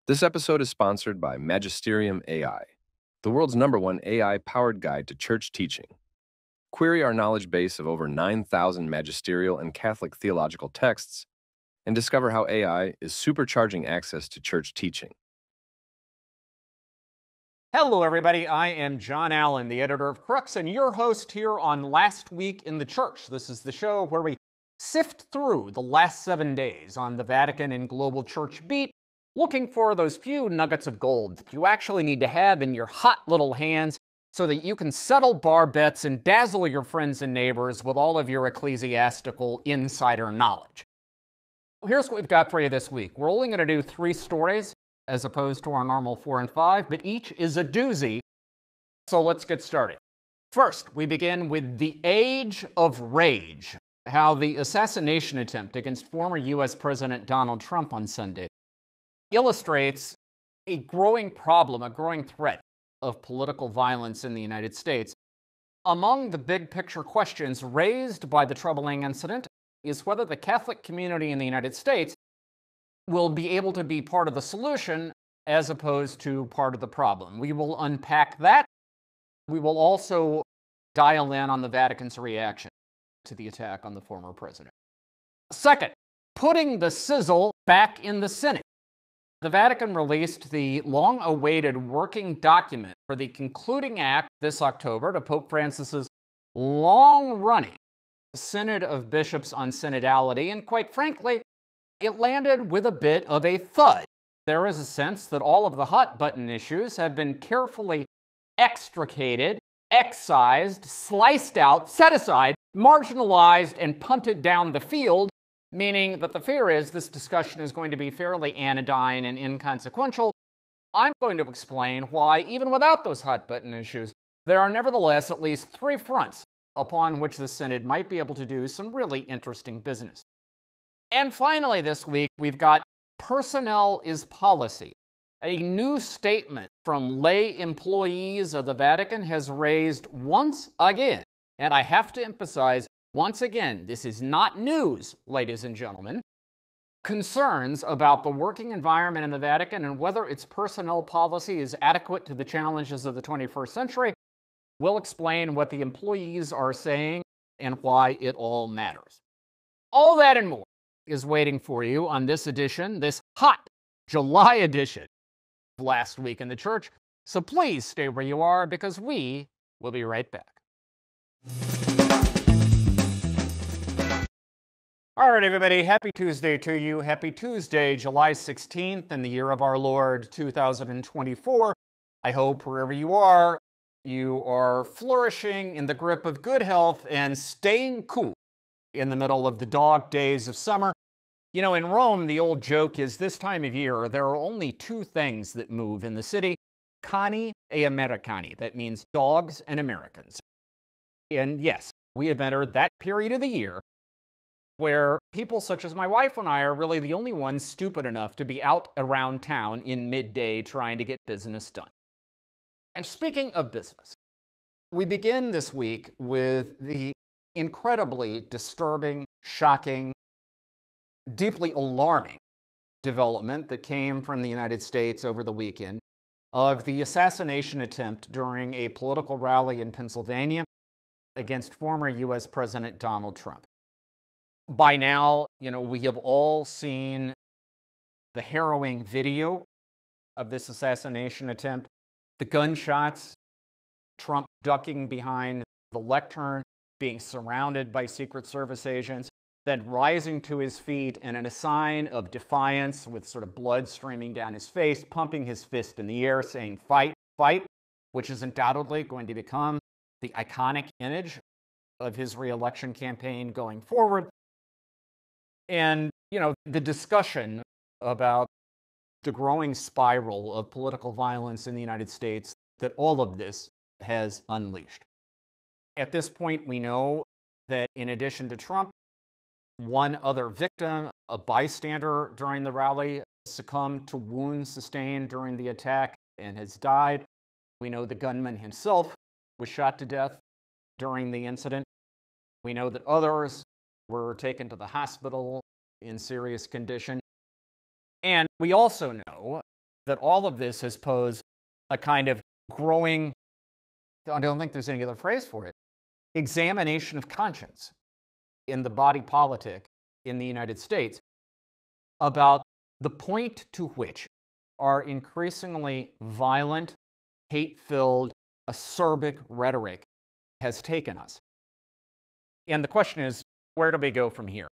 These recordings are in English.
This episode is sponsored by Magisterium AI, the world's #1 AI-powered guide to church teaching. Query our knowledge base of over 9,000 magisterial and Catholic theological texts and discover how AI is supercharging access to church teaching. Hello, everybody. I am John Allen, the editor of Crux, and your host here on Last Week in the Church. This is the show where we sift through the last 7 days on the Vatican and global church beat, looking for those few nuggets of gold that you actually need to have in your hot little hands so that you can settle bar bets and dazzle your friends and neighbors with all of your ecclesiastical insider knowledge. Here's what we've got for you this week. We're only going to do 3 stories as opposed to our normal 4 and 5, but each is a doozy. So let's get started. First, we begin with the age of rage, how the assassination attempt against former U.S. President Donald Trump on Sunday illustrates a growing problem, a growing threat of political violence in the United States. Among the big picture questions raised by the troubling incident is whether the Catholic community in the United States will be able to be part of the solution as opposed to part of the problem. We will unpack that. We will also dial in on the Vatican's reaction to the attack on the former president. Second, putting the sizzle back in the Synod. The Vatican released the long-awaited working document for the concluding act this October to Pope Francis's long-running Synod of Bishops on Synodality, and quite frankly, it landed with a bit of a thud. There is a sense that all of the hot-button issues have been carefully extricated, excised, sliced out, set aside, marginalized, and punted down the field, meaning that the fear is this discussion is going to be fairly anodyne and inconsequential. I'm going to explain why, even without those hot-button issues, there are nevertheless at least 3 fronts upon which the Synod might be able to do some really interesting business. And finally this week, we've got Personnel is Policy. A new statement from lay employees of the Vatican has raised once again, and I have to emphasize, once again, this is not news, ladies and gentlemen, concerns about the working environment in the Vatican and whether its personnel policy is adequate to the challenges of the 21st century. We'll explain what the employees are saying and why it all matters. All that and more is waiting for you on this edition, this hot July edition of Last Week in the Church. So please stay where you are because we will be right back. All right, everybody, happy Tuesday to you. Happy Tuesday, July 16th in the year of our Lord 2024. I hope wherever you are flourishing in the grip of good health and staying cool in the middle of the dog days of summer. You know, in Rome, the old joke is this time of year, there are only 2 things that move in the city, cani e Americani. That means dogs and Americans. And yes, we have entered that period of the year where people such as my wife and I are really the only ones stupid enough to be out around town in midday trying to get business done. And speaking of business, we begin this week with the incredibly disturbing, shocking, deeply alarming development that came from the United States over the weekend of the assassination attempt during a political rally in Pennsylvania against former U.S. President Donald Trump. By now, we have all seen the harrowing video of this assassination attempt, the gunshots, Trump ducking behind the lectern, being surrounded by Secret Service agents, then rising to his feet and in a sign of defiance with sort of blood streaming down his face, pumping his fist in the air, saying, "Fight, fight," which is undoubtedly going to become the iconic image of his re-election campaign going forward. And, the discussion about the growing spiral of political violence in the United States that all of this has unleashed. At this point, we know that in addition to Trump, one other victim, a bystander during the rally, succumbed to wounds sustained during the attack and has died. We know the gunman himself was shot to death during the incident. We know that others were taken to the hospital in serious condition. And we also know that all of this has posed a kind of growing, I don't think there's any other phrase for it, examination of conscience in the body politic in the United States about the point to which our increasingly violent, hate-filled, acerbic rhetoric has taken us. And the question is, where do we go from here?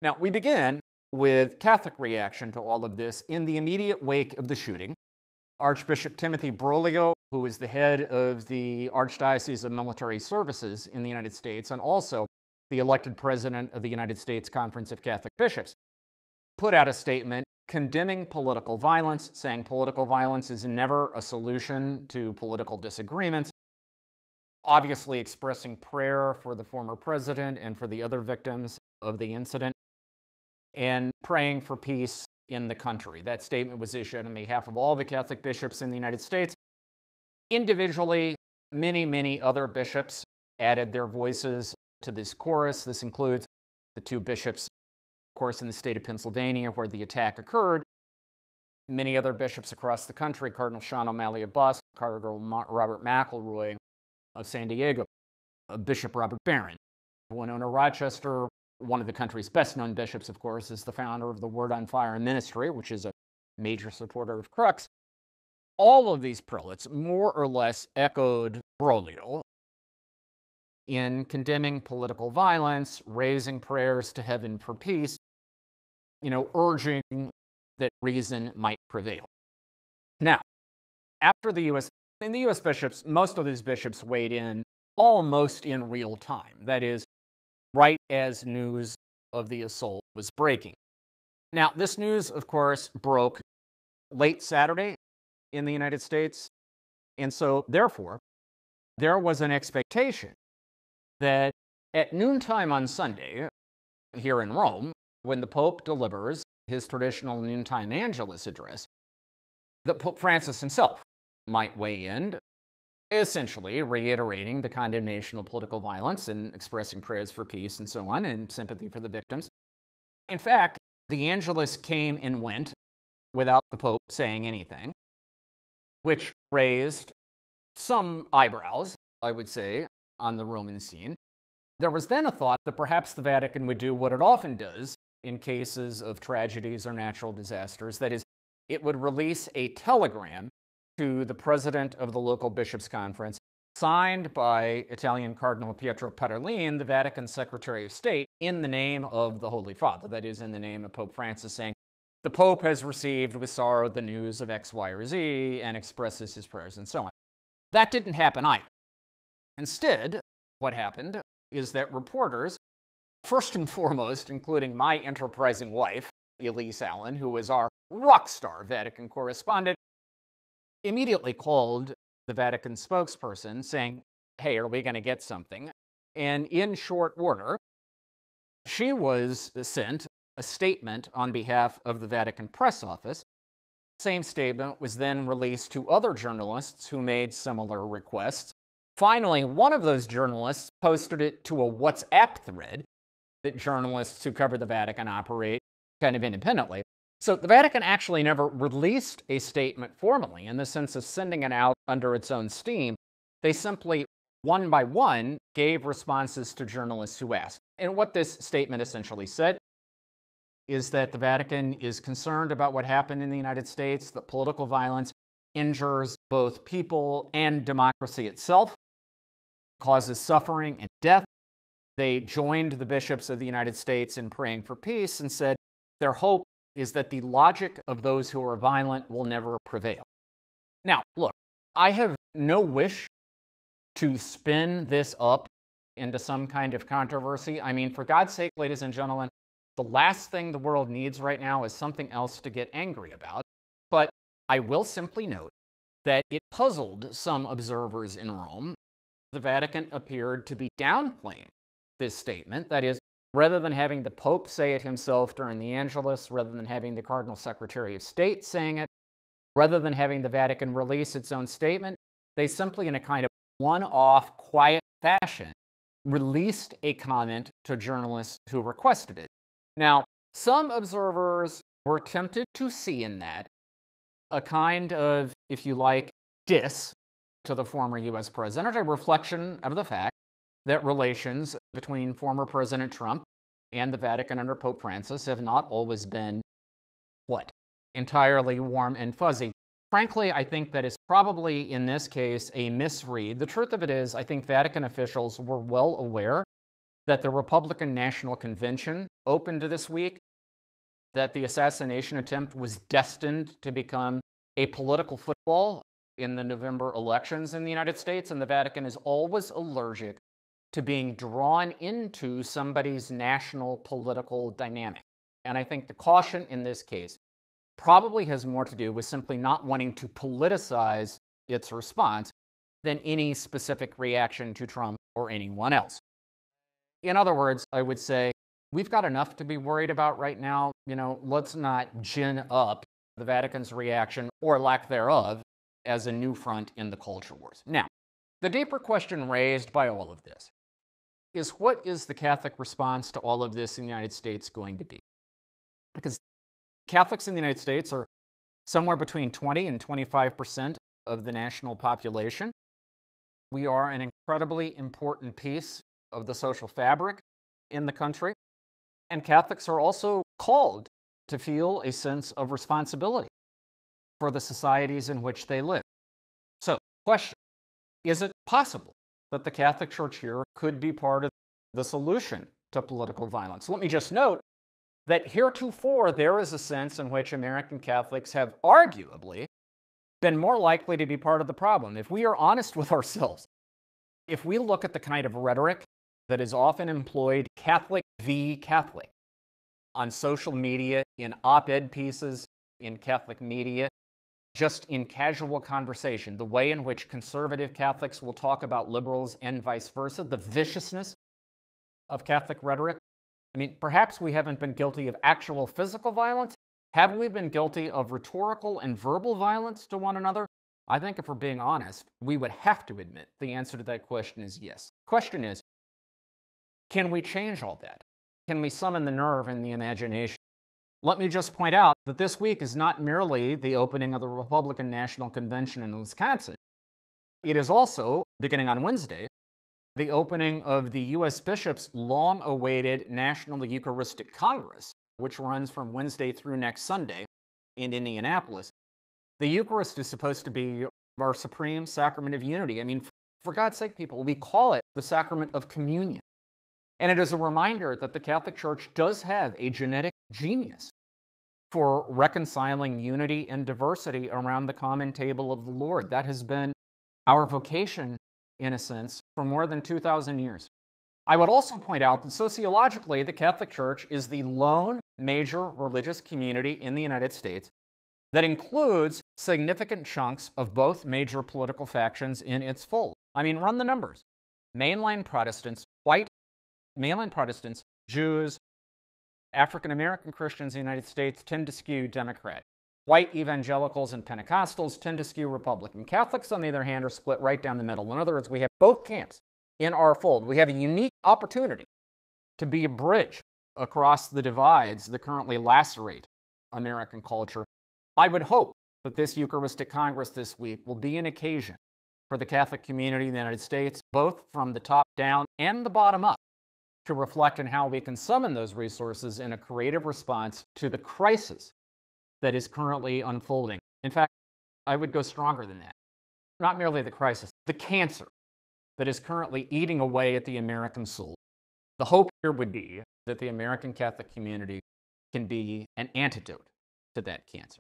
Now, we begin with Catholic reaction to all of this in the immediate wake of the shooting. Archbishop Timothy Broglio, who is the head of the Archdiocese of Military Services in the United States and also the elected president of the United States Conference of Catholic Bishops, put out a statement condemning political violence, saying political violence is never a solution to political disagreements, obviously expressing prayer for the former president and for the other victims of the incident, and praying for peace in the country. That statement was issued on behalf of all the Catholic bishops in the United States. Individually, many other bishops added their voices to this chorus. This includes the two bishops, of course, in the state of Pennsylvania where the attack occurred. Many other bishops across the country, Cardinal Sean O'Malley of Boston, Cardinal Robert McElroy of San Diego, Bishop Robert Barron, Winona Rochester, one of the country's best-known bishops, of course, is the founder of the Word on Fire Ministry, which is a major supporter of Crux. All of these prelates more or less echoed Broglio in condemning political violence, raising prayers to heaven for peace, urging that reason might prevail. Now, after the U.S. bishops, most of these bishops weighed in almost in real time. That is, right as news of the assault was breaking. Now, this news, of course, broke late Saturday in the United States, and so, therefore, there was an expectation that at noontime on Sunday, here in Rome, when the Pope delivers his traditional noontime Angelus address, that Pope Francis himself might weigh in, essentially reiterating the condemnation of political violence and expressing prayers for peace and so on, and sympathy for the victims. In fact, the Angelus came and went without the Pope saying anything, which raised some eyebrows, I would say, on the Roman scene. There was then a thought that perhaps the Vatican would do what it often does in cases of tragedies or natural disasters, that is, it would release a telegram to the president of the local bishops' conference, signed by Italian Cardinal Pietro Parolin, the Vatican Secretary of State, in the name of the Holy Father, that is, in the name of Pope Francis, saying, the Pope has received with sorrow the news of X, Y, or Z, and expresses his prayers, and so on. That didn't happen either. Instead, what happened is that reporters, first and foremost, including my enterprising wife, Elise Allen, who is our rock star Vatican correspondent, immediately called the Vatican spokesperson saying, hey, are we going to get something? And in short order, she was sent a statement on behalf of the Vatican press office. Same statement was then released to other journalists who made similar requests. Finally, one of those journalists posted it to a WhatsApp thread that journalists who cover the Vatican operate kind of independently. So the Vatican actually never released a statement formally in the sense of sending it out under its own steam. They simply, one by one, gave responses to journalists who asked. And what this statement essentially said is that the Vatican is concerned about what happened in the United States, that political violence injures both people and democracy itself, causes suffering and death. They joined the bishops of the United States in praying for peace and said their hope is that the logic of those who are violent will never prevail. Now, look, I have no wish to spin this up into some kind of controversy. I mean, for God's sake, ladies and gentlemen, the last thing the world needs right now is something else to get angry about. But I will simply note that it puzzled some observers in Rome. The Vatican appeared to be downplaying this statement. That is, rather than having the Pope say it himself during the Angelus, rather than having the Cardinal Secretary of State saying it, rather than having the Vatican release its own statement, they simply, in a kind of one-off, quiet fashion, released a comment to journalists who requested it. Now, some observers were tempted to see in that a kind of, if you like, diss to the former U.S. president, a reflection of the fact that relations between former President Trump and the Vatican under Pope Francis have not always been, entirely warm and fuzzy. Frankly, I think that is probably, in this case, a misread. The truth of it is, I think Vatican officials were well aware that the Republican National Convention opened this week, that the assassination attempt was destined to become a political football in the November elections in the United States, and the Vatican is always allergic to being drawn into somebody's national political dynamic. And I think the caution in this case probably has more to do with simply not wanting to politicize its response than any specific reaction to Trump or anyone else. In other words, I would say we've got enough to be worried about right now. Let's not gin up the Vatican's reaction, or lack thereof, as a new front in the culture wars. Now, the deeper question raised by all of this is, what is the Catholic response to all of this in the United States going to be? Because Catholics in the United States are somewhere between 20 and 25% of the national population. We are an incredibly important piece of the social fabric in the country. And Catholics are also called to feel a sense of responsibility for the societies in which they live. So, question, is it possible that the Catholic Church here could be part of the solution to political violence? Let me just note that heretofore there is a sense in which American Catholics have arguably been more likely to be part of the problem. If we are honest with ourselves, if we look at the kind of rhetoric that is often employed, Catholic v. Catholic, on social media, in op-ed pieces, in Catholic media, just in casual conversation, the way in which conservative Catholics will talk about liberals and vice versa, the viciousness of Catholic rhetoric. I mean, perhaps we haven't been guilty of actual physical violence. Have we been guilty of rhetorical and verbal violence to one another? I think if we're being honest, we would have to admit the answer to that question is yes. The question is, can we change all that? Can we summon the nerve and the imagination? Let me just point out that this week is not merely the opening of the Republican National Convention in Wisconsin. It is also, beginning on Wednesday, the opening of the U.S. Bishops' long-awaited National Eucharistic Congress, which runs from Wednesday through next Sunday in Indianapolis. The Eucharist is supposed to be our supreme sacrament of unity. I mean, for God's sake, people, we call it the sacrament of communion. And it is a reminder that the Catholic Church does have a genetic genius for reconciling unity and diversity around the common table of the Lord. That has been our vocation, in a sense, for more than 2,000 years. I would also point out that sociologically, the Catholic Church is the lone major religious community in the United States that includes significant chunks of both major political factions in its fold. I mean, run the numbers. Mainline Protestants, white mainline Protestants, Jews, African American Christians in the United States tend to skew Democrat. White evangelicals and Pentecostals tend to skew Republican. Catholics, on the other hand, are split right down the middle. In other words, we have both camps in our fold. We have a unique opportunity to be a bridge across the divides that currently lacerate American culture. I would hope that this Eucharistic Congress this week will be an occasion for the Catholic community in the United States, both from the top down and the bottom up, to reflect on how we can summon those resources in a creative response to the crisis that is currently unfolding. In fact, I would go stronger than that. Not merely the crisis, the cancer that is currently eating away at the American soul. The hope here would be that the American Catholic community can be an antidote to that cancer.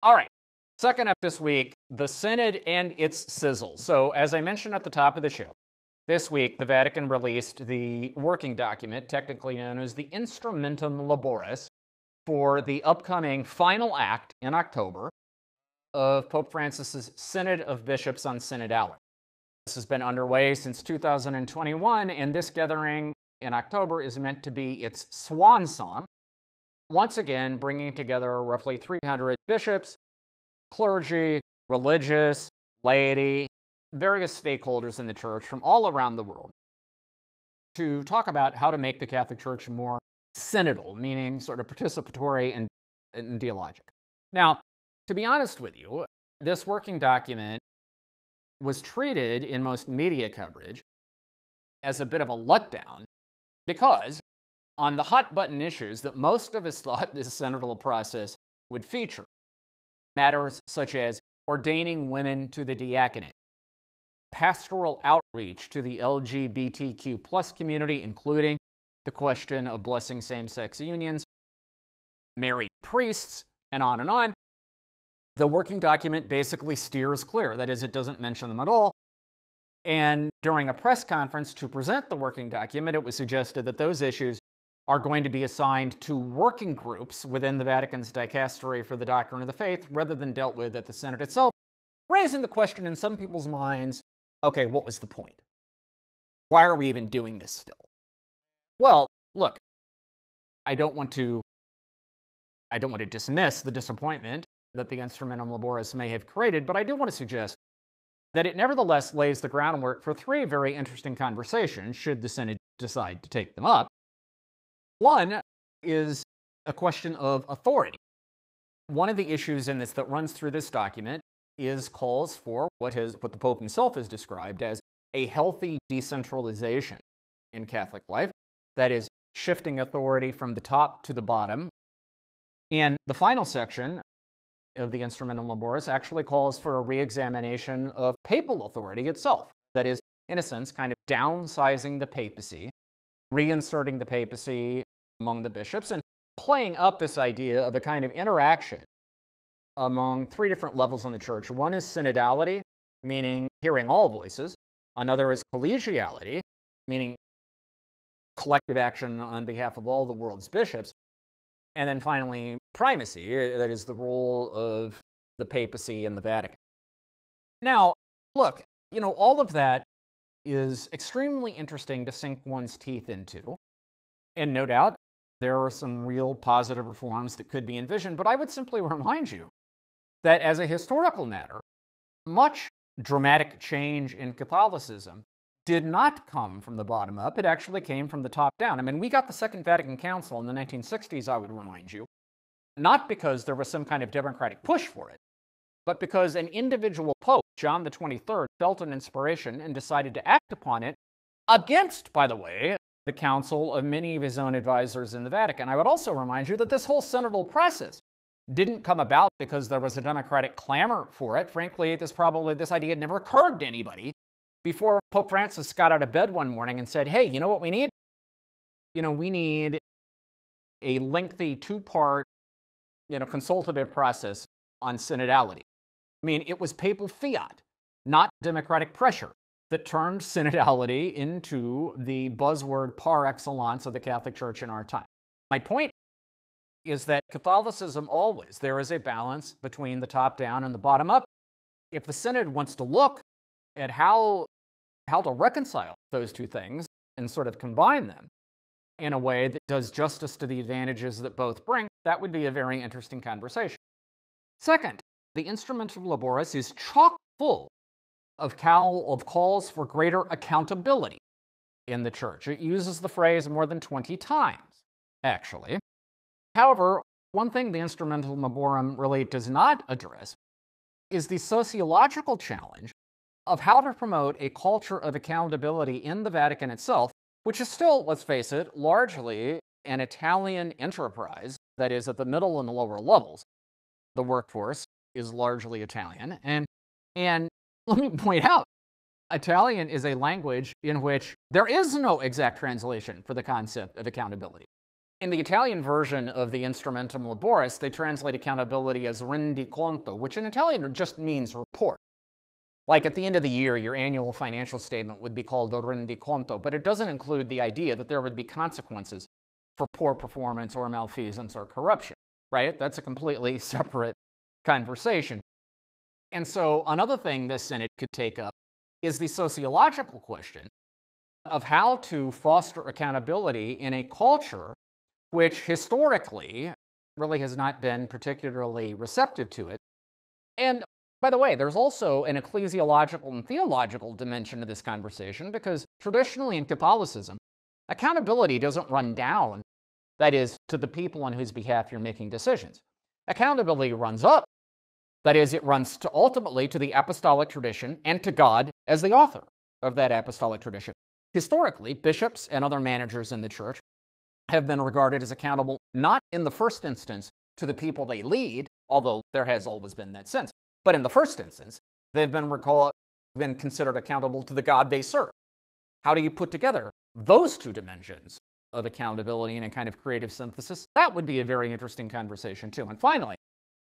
All right, second up this week, the Synod and its sizzle. So as I mentioned at the top of the show, this week the Vatican released the working document, technically known as the Instrumentum Laboris, for the upcoming final act in October of Pope Francis's Synod of Bishops on Synodality. This has been underway since 2021, and this gathering in October is meant to be its swan song, once again bringing together roughly 300 bishops, clergy, religious, laity, various stakeholders in the church from all around the world to talk about how to make the Catholic Church more synodal, meaning sort of participatory and theologic. Now, to be honest with you, this working document was treated in most media coverage as a bit of a letdown because on the hot button issues that most of us thought this synodal process would feature, matters such as ordaining women to the diaconate, pastoral outreach to the LGBTQ plus community, including the question of blessing same-sex unions, married priests, and on, the working document basically steers clear. That is, it doesn't mention them at all. And during a press conference to present the working document, it was suggested that those issues are going to be assigned to working groups within the Vatican's dicastery for the doctrine of the faith rather than dealt with at the Synod itself, raising the question in some people's minds, okay, what was the point? Why are we even doing this still? Well, look, I don't want to dismiss the disappointment that the Instrumentum Laboris may have created, but I do want to suggest that it nevertheless lays the groundwork for three very interesting conversations, should the Synod decide to take them up. One is a question of authority. One of the issues in this that runs through this document is calls for what the Pope himself has described as a healthy decentralization in Catholic life, that is, shifting authority from the top to the bottom. And the final section of the Instrumentum Laboris actually calls for a re-examination of papal authority itself. That is, in a sense, kind of downsizing the papacy, reinserting the papacy among the bishops, and playing up this idea of a kind of interaction among three different levels in the church. One is synodality, meaning hearing all voices. Another is collegiality, meaning collective action on behalf of all the world's bishops. And then finally, primacy, that is the role of the papacy and the Vatican. Now, look, all of that is extremely interesting to sink one's teeth into. And no doubt, there are some real positive reforms that could be envisioned, but I would simply remind you that as a historical matter, much dramatic change in Catholicism did not come from the bottom up. It actually came from the top down. I mean, we got the Second Vatican Council in the 1960s, I would remind you, not because there was some kind of democratic push for it, but because an individual pope, John the 23rd, felt an inspiration and decided to act upon it against, by the way, the counsel of many of his own advisors in the Vatican. I would also remind you that this whole synodal process didn't come about because there was a democratic clamor for it. Frankly, this idea had never occurred to anybody before Pope Francis got out of bed one morning and said, hey, you know what we need? We need a lengthy two-part, consultative process on synodality. I mean, it was papal fiat, not democratic pressure, that turned synodality into the buzzword par excellence of the Catholic Church in our time. My point is that Catholicism always, there is a balance between the top down and the bottom up. If the Synod wants to look at how to reconcile those two things and sort of combine them in a way that does justice to the advantages that both bring, that would be a very interesting conversation. Second, the Instrumentum Laboris is chock full of calls for greater accountability in the church. It uses the phrase more than 20 times, actually. However, one thing the Instrumentum Laborum really does not address is the sociological challenge of how to promote a culture of accountability in the Vatican itself, which is still, let's face it, largely an Italian enterprise, that is, at the middle and the lower levels. The workforce is largely Italian. And let me point out, Italian is a language in which there is no exact translation for the concept of accountability. In the Italian version of the Instrumentum Laboris, they translate accountability as rendiconto, which in Italian just means report. Like at the end of the year, your annual financial statement would be called a rendiconto, but it doesn't include the idea that there would be consequences for poor performance or malfeasance or corruption, right? That's a completely separate conversation. And so another thing this Synod could take up is the sociological question of how to foster accountability in a culture which historically really has not been particularly receptive to it. And by the way, there's also an ecclesiological and theological dimension to this conversation, because traditionally in Catholicism, accountability doesn't run down, that is, to the people on whose behalf you're making decisions. Accountability runs up That is, it runs ultimately to the apostolic tradition and to God as the author of that apostolic tradition. Historically, bishops and other managers in the church have been regarded as accountable not in the first instance to the people they lead, although there has always been that sense, but in the first instance, they've been considered accountable to the God they serve. How do you put together those two dimensions of accountability in a kind of creative synthesis? That would be a very interesting conversation too. And finally,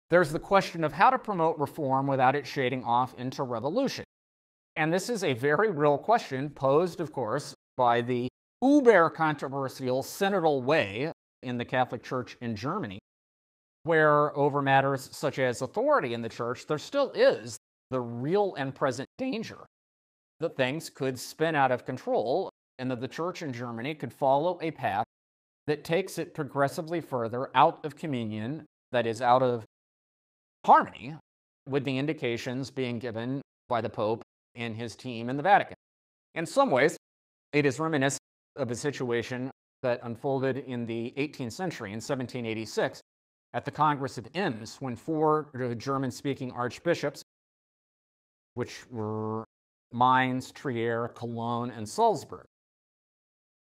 there's the question of how to promote reform without it shading off into revolution. And this is a very real question posed, of course, by the uber-controversial synodal way in the Catholic Church in Germany, where over matters such as authority in the church, there still is the real and present danger that things could spin out of control and that the church in Germany could follow a path that takes it progressively further out of communion, that is, out of harmony with the indications being given by the Pope and his team in the Vatican. In some ways, it is reminiscent of a situation that unfolded in the 18th century in 1786 at the Congress of Ems, when 4 German-speaking archbishops, which were Mainz, Trier, Cologne, and Salzburg,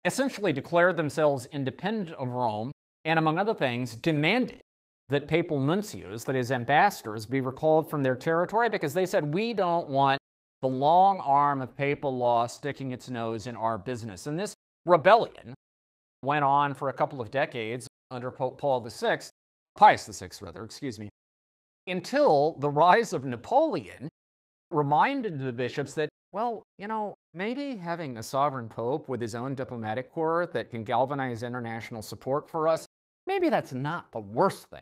essentially declared themselves independent of Rome and, among other things, demanded that papal nuncios, that is, ambassadors, be recalled from their territory because they said, we don't want the long arm of papal law sticking its nose in our business. And this rebellion went on for a couple of decades under Pope Pius VI, until the rise of Napoleon reminded the bishops that, well, maybe having a sovereign pope with his own diplomatic corps that can galvanize international support for us, maybe that's not the worst thing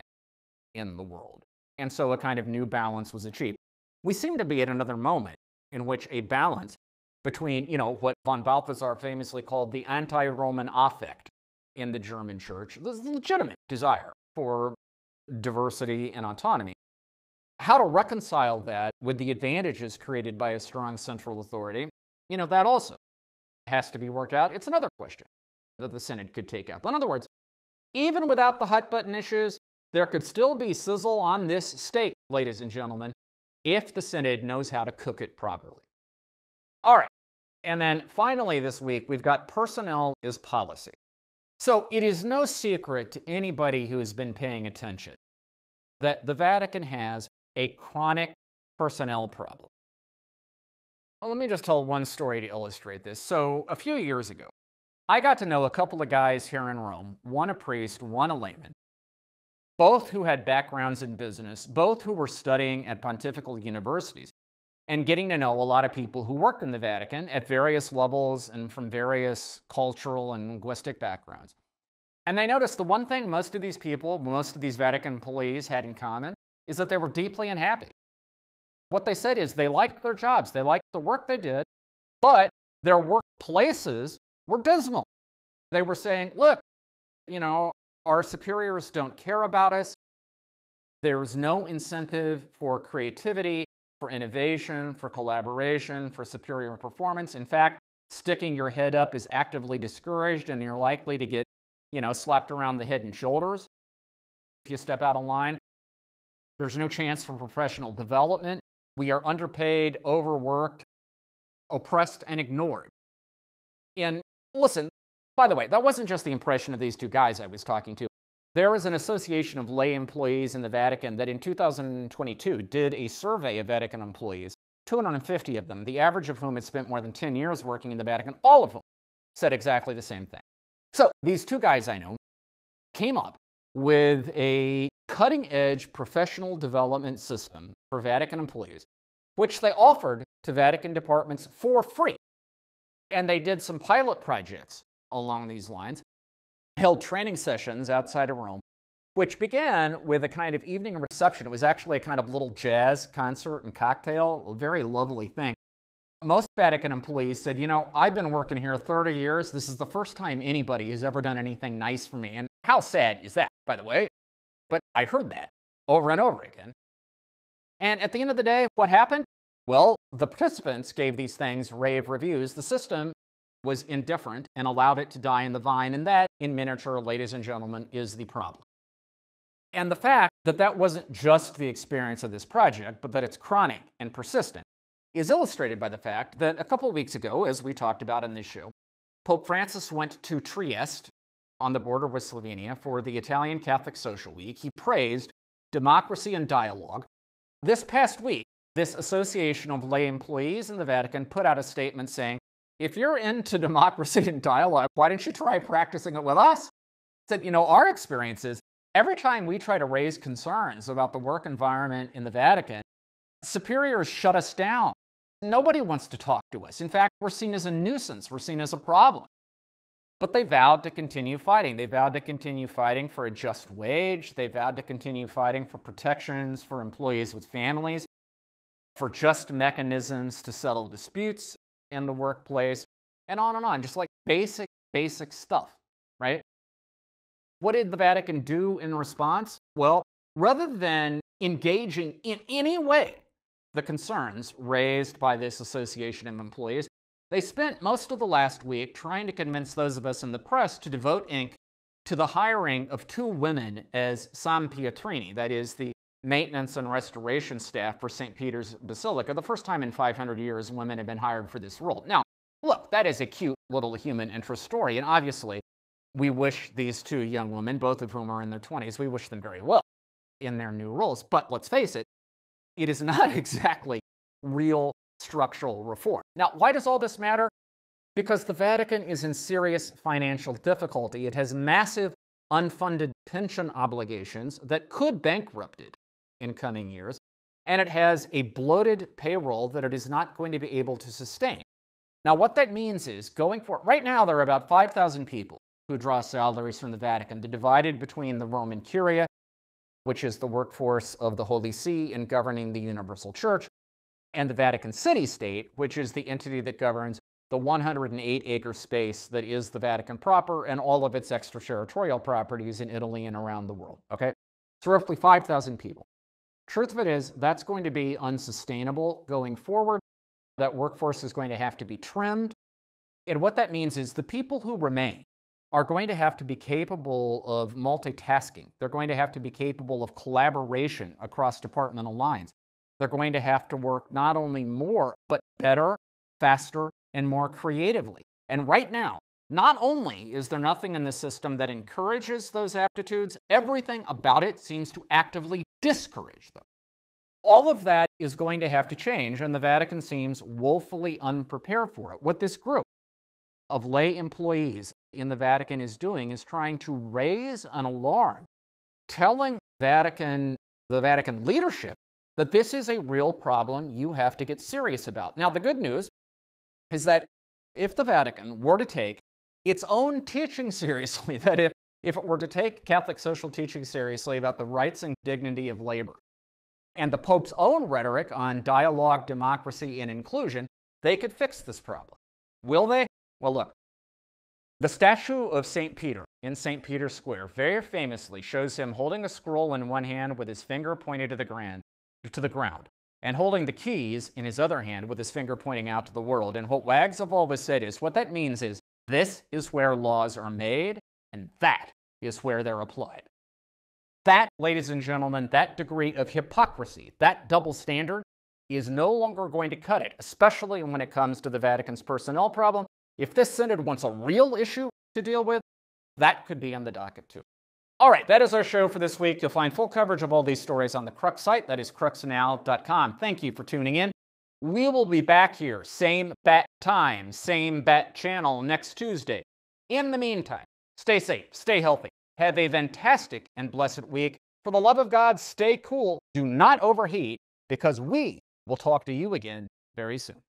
in the world. And so a kind of new balance was achieved. We seem to be at another moment in which a balance between, what von Balthasar famously called the anti-Roman affect in the German church, the legitimate desire for diversity and autonomy. How to reconcile that with the advantages created by a strong central authority, that also has to be worked out. It's another question that the Synod could take up. In other words, even without the hot-button issues, there could still be sizzle on this steak, ladies and gentlemen, if the Synod knows how to cook it properly. All right, and then finally this week, we've got personnel is policy. So it is no secret to anybody who has been paying attention that the Vatican has a chronic personnel problem. Well, let me just tell one story to illustrate this. So a few years ago, I got to know a couple of guys here in Rome, one a priest, one a layman, both who had backgrounds in business, both who were studying at pontifical universities, and getting to know a lot of people who worked in the Vatican at various levels and from various cultural and linguistic backgrounds. And they noticed the one thing most of these Vatican employees had in common is that they were deeply unhappy. What they said is they liked their jobs, they liked the work they did, but their workplaces were dismal. They were saying, look, our superiors don't care about us. There's no incentive for creativity, for innovation, for collaboration, for superior performance. In fact, sticking your head up is actively discouraged, and you're likely to get, slapped around the head and shoulders if you step out of line. There's no chance for professional development. We are underpaid, overworked, oppressed, and ignored. And listen, by the way, that wasn't just the impression of these two guys I was talking to. There was an association of lay employees in the Vatican that in 2022 did a survey of Vatican employees, 250 of them, the average of whom had spent more than 10 years working in the Vatican, all of whom said exactly the same thing. So these two guys I know came up with a cutting-edge professional development system for Vatican employees, which they offered to Vatican departments for free. And they did some pilot projects along these lines, held training sessions outside of Rome, which began with a kind of evening reception. It was actually a kind of little jazz concert and cocktail, a very lovely thing. Most Vatican employees said, I've been working here 30 years. This is the first time anybody has ever done anything nice for me. And how sad is that, by the way? But I heard that over and over again. And at the end of the day, what happened? Well, the participants gave these things rave reviews. The system was indifferent and allowed it to die in the vine. And that, in miniature, ladies and gentlemen, is the problem. And the fact that that wasn't just the experience of this project, but that it's chronic and persistent, is illustrated by the fact that a couple of weeks ago, as we talked about in this show, Pope Francis went to Trieste on the border with Slovenia for the Italian Catholic Social Week. He praised democracy and dialogue. This past week, this Association of Lay Employees in the Vatican put out a statement saying, if you're into democracy and dialogue, why don't you try practicing it with us? Said, our experience is every time we try to raise concerns about the work environment in the Vatican, superiors shut us down. Nobody wants to talk to us. In fact, we're seen as a nuisance. We're seen as a problem. But they vowed to continue fighting. They vowed to continue fighting for a just wage. They vowed to continue fighting for protections for employees with families, for just mechanisms to settle disputes in the workplace, and on, just like basic stuff, right? What did the Vatican do in response? Well, rather than engaging in any way the concerns raised by this association of employees, they spent most of the last week trying to convince those of us in the press to devote ink to the hiring of 2 women as Sampietrini, that is, the maintenance and restoration staff for St. Peter's Basilica. The first time in 500 years women have been hired for this role. Now, look, that is a cute little human interest story, and obviously we wish these 2 young women, both of whom are in their 20s, we wish them very well in their new roles. But let's face it, it is not exactly real structural reform. Now, why does all this matter? Because the Vatican is in serious financial difficulty. It has massive unfunded pension obligations that could bankrupt it in coming years, and it has a bloated payroll that it is not going to be able to sustain. Now, what that means is, going forward, right now there are about 5,000 people who draw salaries from the Vatican. They're divided between the Roman Curia, which is the workforce of the Holy See in governing the Universal Church, and the Vatican City-State, which is the entity that governs the 108-acre space that is the Vatican proper and all of its extraterritorial properties in Italy and around the world, okay? So roughly 5,000 people. Truth of it is, that's going to be unsustainable going forward. That workforce is going to have to be trimmed. And what that means is the people who remain are going to have to be capable of multitasking. They're going to have to be capable of collaboration across departmental lines. They're going to have to work not only more, but better, faster, and more creatively. And right now, not only is there nothing in the system that encourages those aptitudes, everything about it seems to actively discourage them. All of that is going to have to change, and the Vatican seems woefully unprepared for it. What this group of lay employees in the Vatican is doing is trying to raise an alarm, telling the Vatican leadership that this is a real problem you have to get serious about. Now, the good news is that if the Vatican were to take its own teaching seriously, that if it were to take Catholic social teaching seriously about the rights and dignity of labor, and the Pope's own rhetoric on dialogue, democracy, and inclusion, they could fix this problem. Will they? Well, look, the statue of St. Peter in St. Peter's Square very famously shows him holding a scroll in one hand with his finger pointed to the ground, and holding the keys in his other hand with his finger pointing out to the world. And what Wags have always said is, what that means is, this is where laws are made, and that is where they're applied. That, ladies and gentlemen, that degree of hypocrisy, that double standard, is no longer going to cut it, especially when it comes to the Vatican's personnel problem. If this synod wants a real issue to deal with, that could be on the docket too. All right, that is our show for this week. You'll find full coverage of all these stories on the Crux site. That is cruxnow.com. Thank you for tuning in. We will be back here, same bat time, same bat channel next Tuesday. In the meantime, stay safe, stay healthy, have a fantastic and blessed week. For the love of God, stay cool, do not overheat, because we will talk to you again very soon.